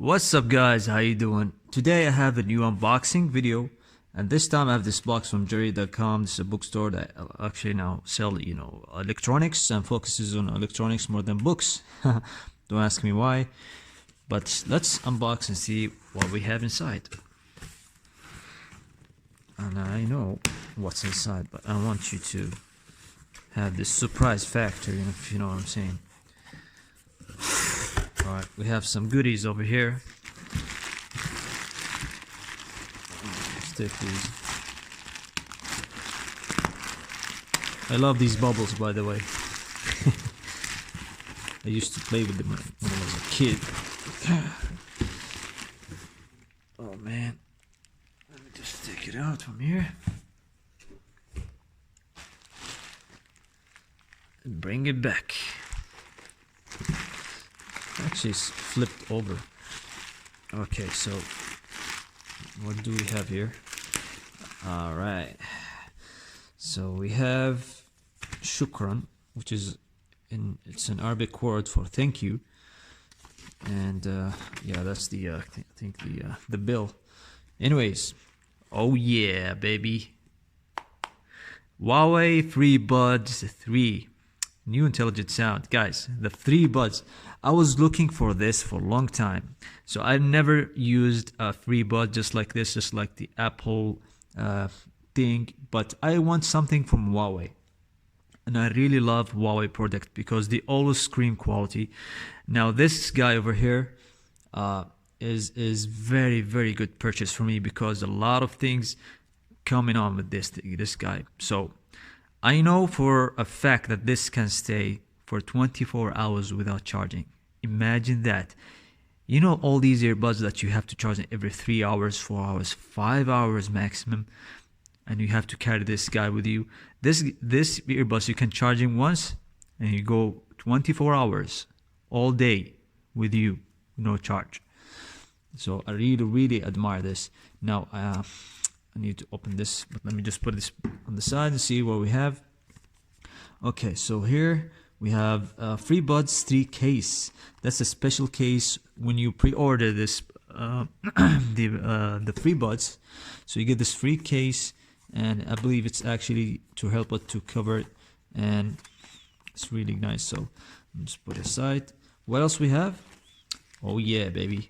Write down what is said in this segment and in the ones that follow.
What's up guys, how you doing? Today I have a new unboxing video, and this time I have this box from Jerry.com. This is a bookstore that actually now sell electronics and focuses on electronics more than books. Don't ask me why, but let's unbox and see what we have inside. And I know what's inside, but I want you to have this surprise factor, if you know what I'm saying. Alright, we have some goodies over here. Stick these. I love these bubbles, by the way. I used to play with them when I was a kid. Oh man. Let me just take it out from here. And bring it back. Actually, it's flipped over. Okay, so what do we have here? All right, so we have shukran, which is it's an Arabic word for thank you, and yeah, that's the I think the bill. Anyways, oh yeah, baby, Huawei Freebuds 3. New intelligent sound, guys. The Freebuds, I was looking for this for a long time, so I never used a Freebud just like this, just like the Apple thing, but I want something from Huawei, and I really love Huawei product because they always scream quality. Now this guy over here is very good purchase for me because a lot of things coming on with this guy. So I know for a fact that this can stay for 24 hours without charging. Imagine that. You know all these earbuds that you have to charge every 3 hours, 4 hours, 5 hours maximum, and you have to carry this guy with you. This earbuds you can charge him once and you go 24 hours all day with you, no charge. So I really admire this. Now I need to open this, but let me just put this on the side and see what we have. Okay, so here we have Freebuds 3 case. That's a special case when you pre-order this the Freebuds. So you get this free case, and I believe it's actually to help us to cover it, and it's really nice. So just put it aside. What else we have? Oh yeah, baby.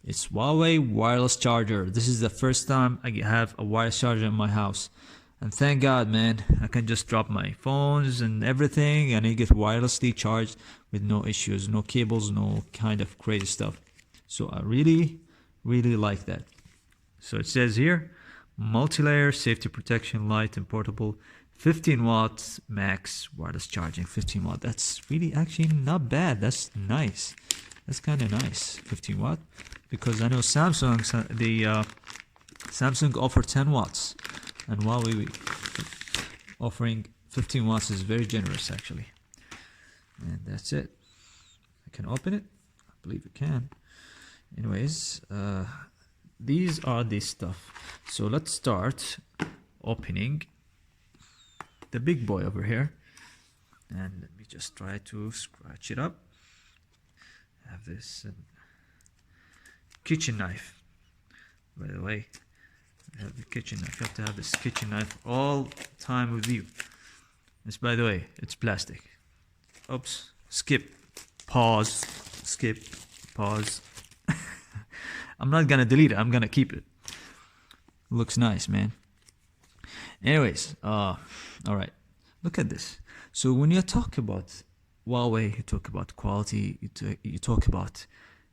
It's Huawei wireless charger. This is the first time I have a wireless charger in my house, and thank God, man, I can just drop my phones and everything and it gets wirelessly charged with no issues, no cables, no kind of crazy stuff. So I really like that. So it says here, multi-layer safety protection, light and portable, 15 watts max wireless charging. 15 watt, that's really actually not bad. That's nice. That's kind of nice. 15 watt, because I know Samsung offer 10 watts, and Huawei offering 15 watts is very generous actually. And that's it. I can open it. I believe it can. Anyways, these are the stuff. So let's start opening the big boy over here, and let me just try to scratch it up. I have this kitchen knife, by the way. I have the kitchen knife. You have to have this kitchen knife all time with you. This, by the way, it's plastic. Oops, skip, pause, skip, pause. I'm not gonna delete it, I'm gonna keep it. Looks nice, man. Anyways, all right, look at this. So when you talk about Huawei, you talk about quality, you talk about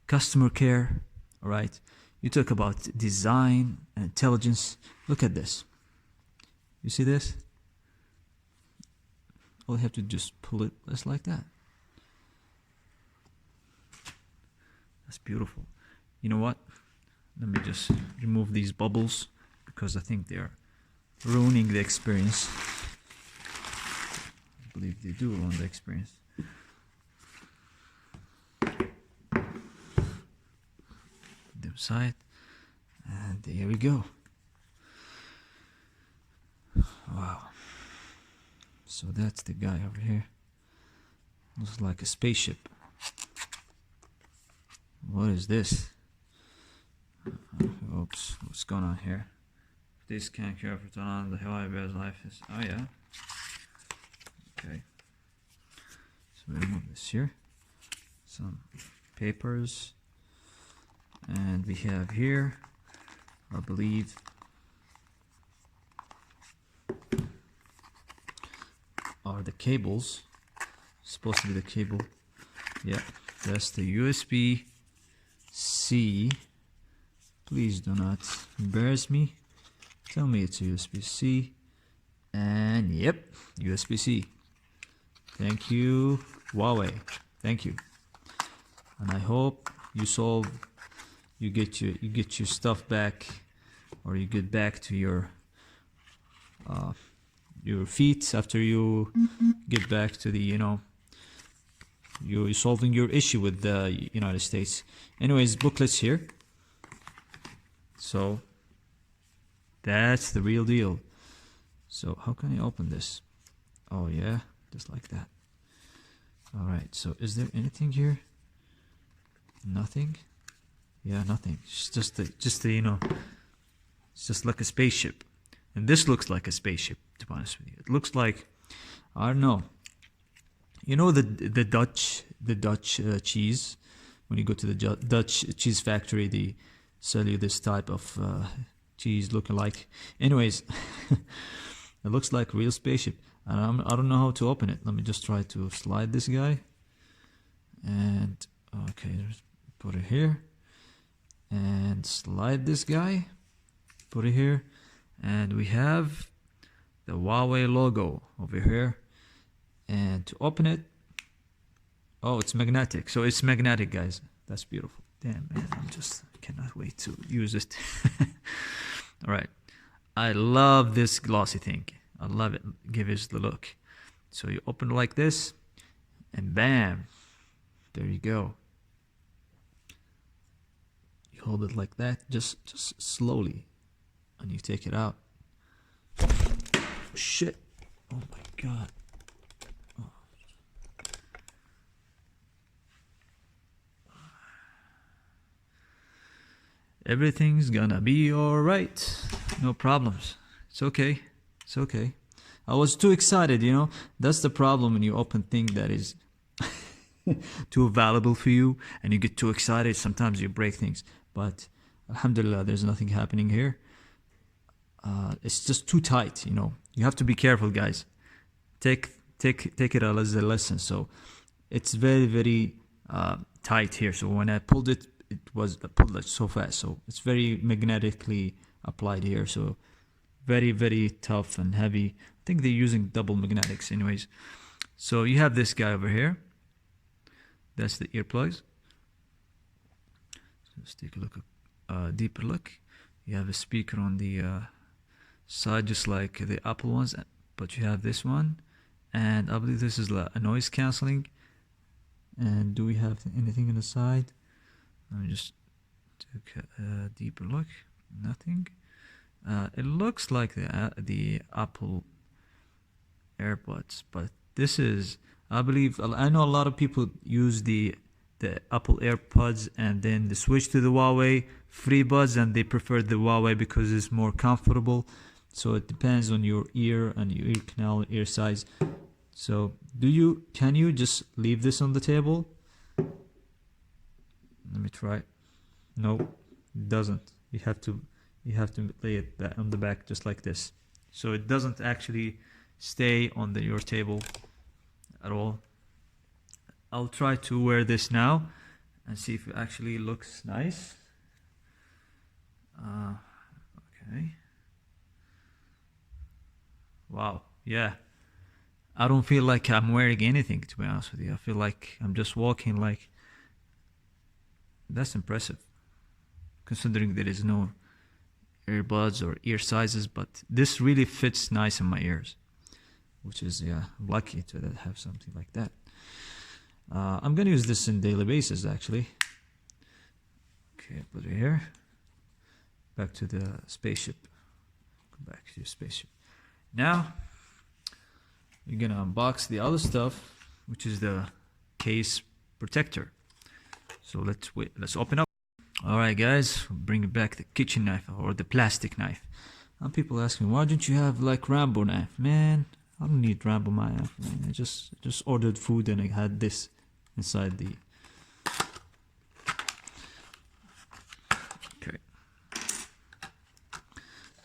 customer care, all right? You talk about design and intelligence. Look at this. You see this? All you have to just pull it just like that. That's beautiful. You know what? Let me just remove these bubbles because I think they're ruining the experience. I believe they do ruin the experience. Side, and there we go. Wow. So that's the guy over here. Looks like a spaceship. What is this? going on here? This can't care for turn on the Huawei Bear's life is. Oh yeah. Okay. So we remove this here. Some papers, and we have here, I believe, are the cables. Supposed to be the cable. Yeah, that's the USB-C. Please do not embarrass me. Tell me it's a USB-C. And yep, USB-C. Thank you, Huawei. Thank you. And I hope you get your stuff back, or you get back to your feet after you get back to the, you know, you're solving your issue with the United States. Anyways, booklets here. So that's the real deal. So how can I open this? Oh yeah, just like that. All right, so is there anything here? Nothing. Yeah, nothing. It's just the you know, it's just like a spaceship. And this looks like a spaceship, to be honest with you. It looks like, I don't know, you know, the Dutch cheese. When you go to the Dutch cheese factory, they sell you this type of cheese looking like. Anyways, it looks like a real spaceship. And I don't know how to open it. Let me just try to slide this guy. And okay, put it here. And slide this guy. Put it here. And we have the Huawei logo over here. And to open it, oh, it's magnetic. So it's magnetic, guys. That's beautiful. Damn, man, I cannot wait to use it. All right. I love this glossy thing. I love it. Give it the look. So you open it like this, and bam, there you go. You hold it like that, just slowly, and you take it out. Shit! Oh my god! Oh. Everything's gonna be all right. No problems. It's okay. It's okay. I was too excited, you know. That's the problem when you open thing that is too valuable for you, and you get too excited. Sometimes you break things, but alhamdulillah, there's nothing happening here. It's just too tight, you know. You have to be careful, guys. Take it as a lesson. So it's very tight here. So when I pulled it, it pulled it so fast. So it's very magnetically applied here. So very tough and heavy. I think they're using double magnetics anyways. So you have this guy over here. That's the earplugs. So let's take a look, deeper look. You have a speaker on the side, just like the Apple ones, but you have this one, and I believe this is a noise cancelling. And do we have anything on the side? Let me just take a deeper look. Nothing. It looks like the Apple AirPods, but this is, I believe, I know a lot of people use the Apple AirPods and then they switch to the Huawei Freebuds, and they prefer the Huawei because it's more comfortable. So it depends on your ear and your ear canal, ear size. So can you just leave this on the table? Let me try. No, it doesn't. You have to lay it on the back just like this. So it doesn't actually stay on your table at all. I'll try to wear this now and see if it actually looks nice. Okay. Wow. Yeah. I don't feel like I'm wearing anything, to be honest with you. I feel like I'm just walking like... That's impressive, considering there is no earbuds or ear sizes, but this really fits nice in my ears, which is, yeah, I'm lucky to have something like that. I'm gonna use this in daily basis, actually. Okay, put it here. Back to the spaceship. Go back to your spaceship. Now you're gonna unbox the other stuff, which is the case protector. So let's open up. Alright guys, bringing back the kitchen knife or the plastic knife. Some people ask me, why don't you have like Rambo knife? Man, I don't need Rambo knife, man. I just ordered food and I had this inside the... Okay.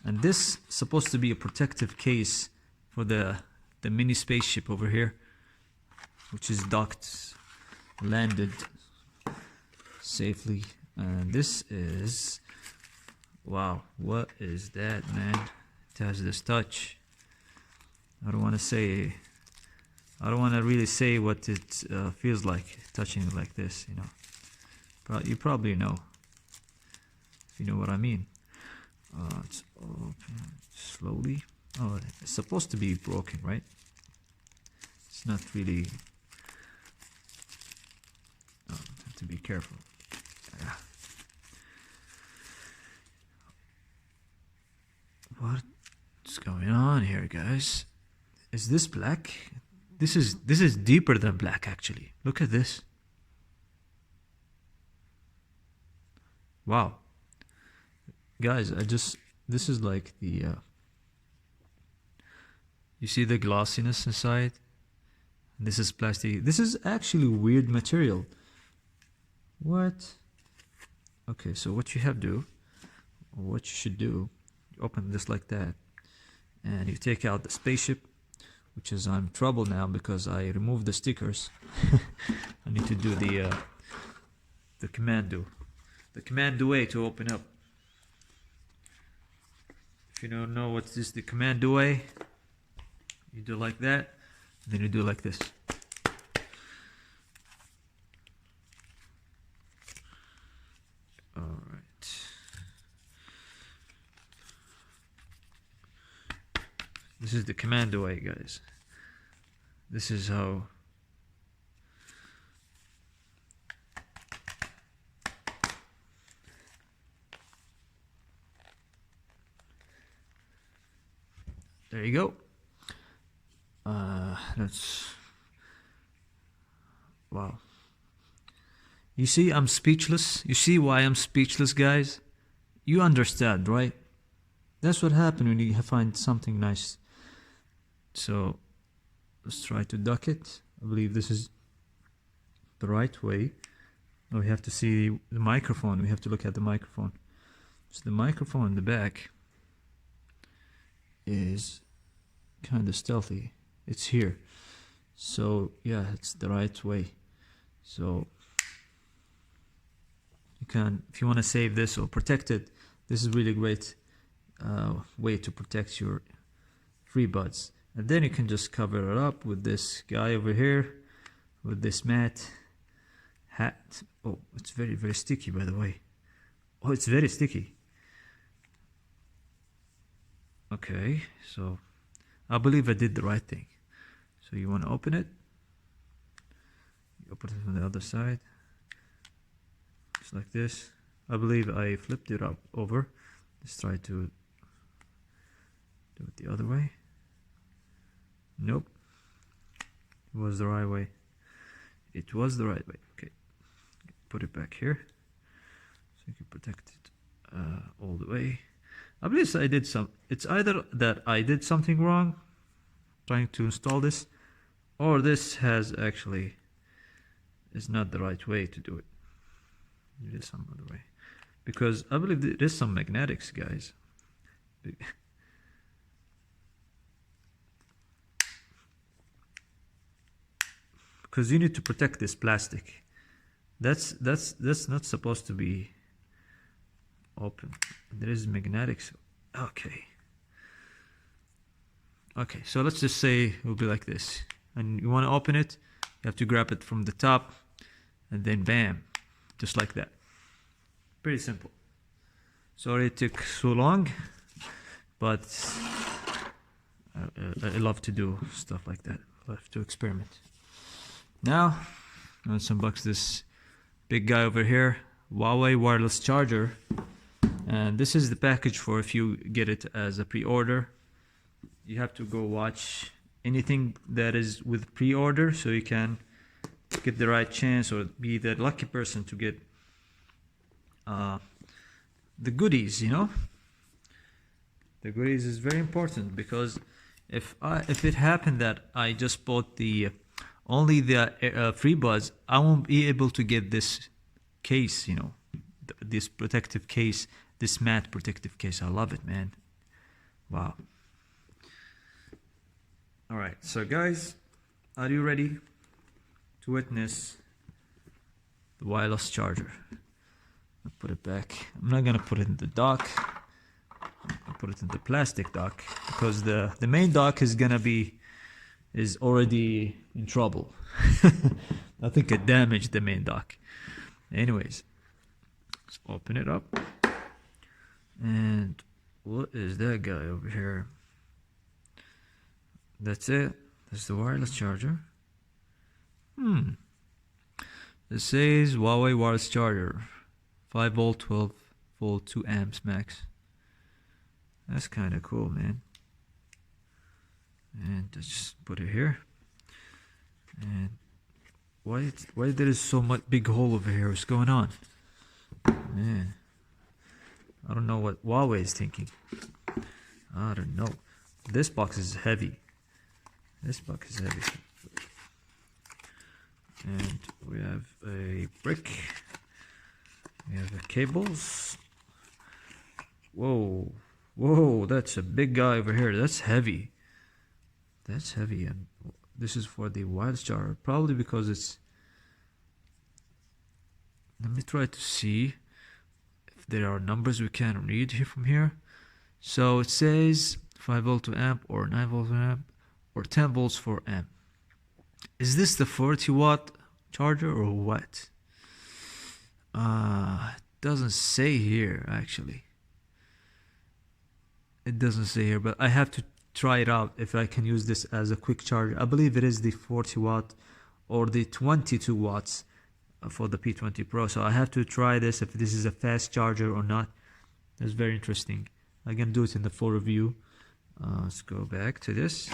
And this is supposed to be a protective case for the mini spaceship over here, which is docked, landed safely. And this is, wow, what is that, man? It has this touch. I don't want to really say what it feels like touching it like this, you know. You probably know, if you know what I mean. Let's open slowly. Oh, it's supposed to be broken, right? It's not really. Oh, have to be careful. What's going on here, guys? Is this black? This is deeper than black, actually. Look at this. Wow. Guys, this is like the you see the glossiness inside? This is plastic. This is actually weird material. What? Okay, so what you should do, you open this like that, and you take out the spaceship, which is I'm in trouble now because I removed the stickers. I need to do the commando way to open up. If you don't know what is the commando way, you do like that, and then you do like this. Alright. This is the commando way, guys. This is how there you go. That's wow. You see, I'm speechless. You see why I'm speechless, guys? You understand, right? That's what happens when you find something nice. So let's try to duck it. I believe this is the right way. Oh, we have to see the microphone. We have to look at the microphone. So the microphone in the back is kind of stealthy. It's here. So yeah, it's the right way. So you can, if you want to save this or protect it, this is really great way to protect your FreeBuds. And then you can just cover it up with this guy over here, with this mat hat. Oh, it's very, very sticky, by the way. Oh, it's very sticky. Okay, so I believe I did the right thing. So you want to open it. You open it from the other side. Just like this. I believe I flipped it up over. Let's try to do it the other way. Nope. It was the right way. It was the right way. Okay. Put it back here. So you can protect it all the way. I believe I did it's either that I did something wrong trying to install this, or this has actually is not the right way to do it. It is some other way. Because I believe there is some magnetics, guys. Because you need to protect this plastic. That's not supposed to be open. There is magnetics. Okay. Okay, so let's just say it will be like this. And you want to open it, you have to grab it from the top, and then bam, just like that. Pretty simple. Sorry it took so long, but I love to do stuff like that. I love to experiment. Now, let's unbox this big guy over here, Huawei wireless charger. And this is the package for if you get it as a pre-order. You have to go watch anything that is with pre-order so you can get the right chance or be the lucky person to get the goodies, you know. The goodies is very important, because if it happened that I just bought the only the FreeBuds, I won't be able to get this case, you know, this protective case, this matte protective case. I love it, man. Wow. All right, so guys, are you ready to witness the wireless charger? I'll put it back. I'm not gonna put it in the dock. I'll put it in the plastic dock, because the main dock is already in trouble. I think it damaged the main dock. Anyways, let's open it up. And what is that guy over here? That's it. That's the wireless charger. It says Huawei wireless charger, 5 volt, 12 volt, 2 amps max. That's kind of cool, man. And let's just put it here. And why there is so much big hole over here? What's going on? Man, I don't know what Huawei is thinking. I don't know. This box is heavy. This box is heavy. And we have a brick. We have the cables. Whoa. Whoa, that's a big guy over here. That's heavy. That's heavy. And this is for the wireless charger. Probably because it's... Let me try to see if there are numbers we can read here from here. So it says 5 volt to amp, or 9 volt to amp, or 10 volts for amp. Is this the 40 watt charger or what? It doesn't say here, actually. It doesn't say here, but I have to try it out if I can use this as a quick charger. I believe it is the 40 watt or the 22 watts for the P20 Pro. So I have to try this, if this is a fast charger or not. That's very interesting. I'm gonna do it in the full review. Let's go back to this.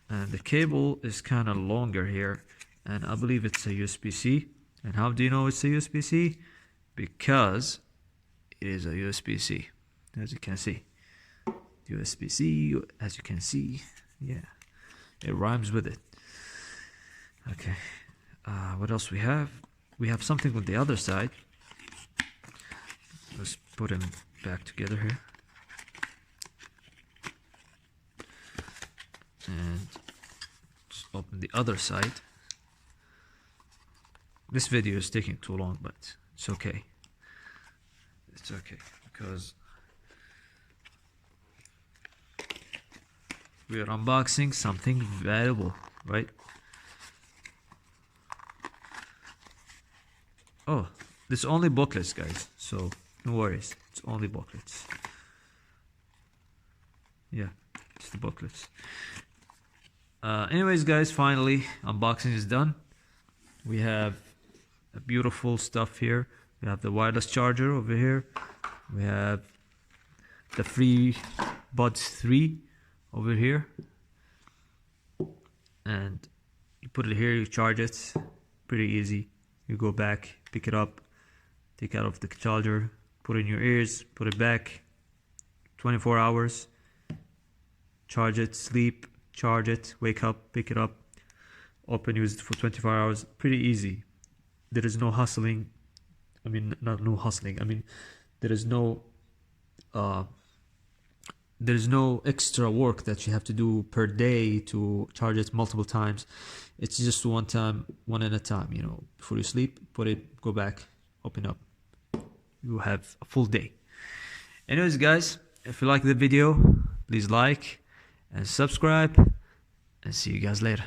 And the cable is kind of longer here, and I believe it's a USB-C. And how do you know it's a USB-C? Because it is a USB-C, as you can see. USB-C, as you can see. Yeah, it rhymes with it. Okay, what else we have? We have something on the other side. Let's put them back together here. And just open the other side. This video is taking too long, but it's okay. It's okay, because we are unboxing something valuable, right? Oh, it's only booklets, guys, so no worries. It's only booklets. Yeah, it's the booklets. Anyways, guys, finally, unboxing is done. We have a beautiful stuff here. We have the wireless charger over here. We have the FreeBuds 3 over here. And you put it here, you charge it. Pretty easy. You go back, pick it up, take out of the charger, put it in your ears, put it back. 24 hours. Charge it, sleep, charge it, wake up, pick it up, open, use it for 24 hours. Pretty easy. There is no hustling. I mean, not no hustling. I mean, there is no extra work that you have to do per day to charge it multiple times. It's just one time, one at a time, you know. Before you sleep, put it, go back, open up. You have a full day. Anyways, guys, if you like the video, please like and subscribe, and see you guys later.